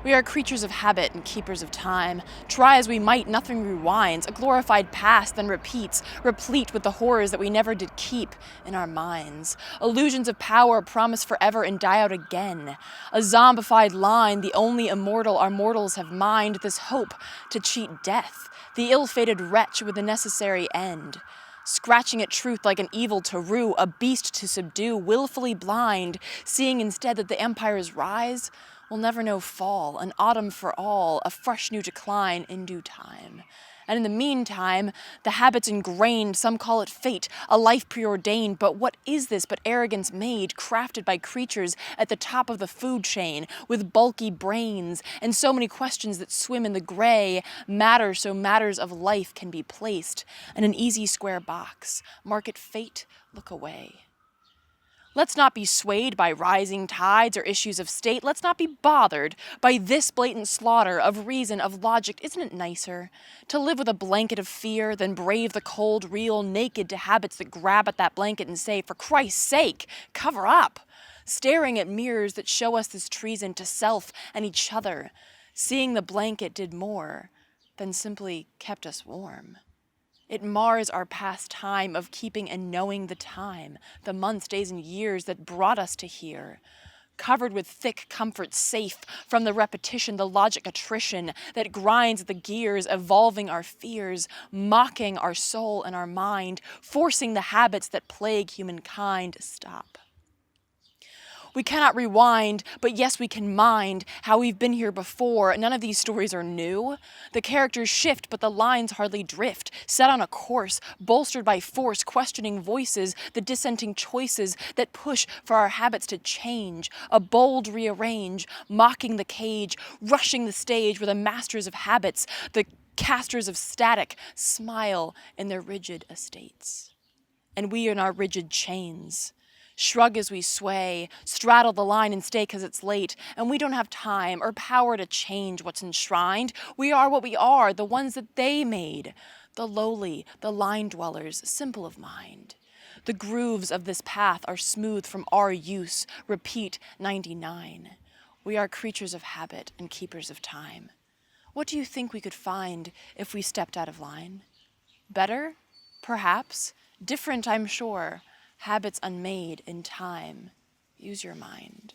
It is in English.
We are creatures of habit and keepers of time. Try as we might, nothing rewinds. A glorified past then repeats, replete with the horrors that we never did keep in our minds. Illusions of power promise forever and die out again. A zombified line, the only immortal our mortals have mined. This hope to cheat death, the ill-fated wretch with the necessary end. Scratching at truth like an evil to rue, a beast to subdue, willfully blind, seeing instead that the empires rise will never know fall, an autumn for all, a fresh new decline in due time. And in the meantime, the habits ingrained, some call it fate, a life preordained, but what is this but arrogance made, crafted by creatures at the top of the food chain, with bulky brains, and so many questions that swim in the gray, matter so matters of life can be placed in an easy square box. Mark it fate, look away. Let's not be swayed by rising tides or issues of state. Let's not be bothered by this blatant slaughter of reason, of logic. Isn't it nicer to live with a blanket of fear than brave the cold, real, naked to habits that grab at that blanket and say, for Christ's sake, cover up, staring at mirrors that show us this treason to self and each other. Seeing the blanket did more than simply kept us warm. It mars our past time of keeping and knowing the time, the months, days, and years that brought us to here. Covered with thick comfort, safe from the repetition, the logic attrition that grinds the gears, evolving our fears, mocking our soul and our mind, forcing the habits that plague humankind to stop. We cannot rewind, but yes, we can mind how we've been here before. None of these stories are new. The characters shift, but the lines hardly drift. Set on a course, bolstered by force, questioning voices, the dissenting choices that push for our habits to change. A bold rearrange, mocking the cage, rushing the stage where the masters of habits, the casters of static, smile in their rigid estates. And we in our rigid chains. Shrug as we sway, straddle the line and stay 'cause it's late, and we don't have time or power to change what's enshrined. We are what we are, the ones that they made, the lowly, the line dwellers, simple of mind. The grooves of this path are smooth from our use, repeat 99. We are creatures of habit and keepers of time. What do you think we could find if we stepped out of line? Better? Perhaps. Different, I'm sure. Habits unmade in time. Use your mind.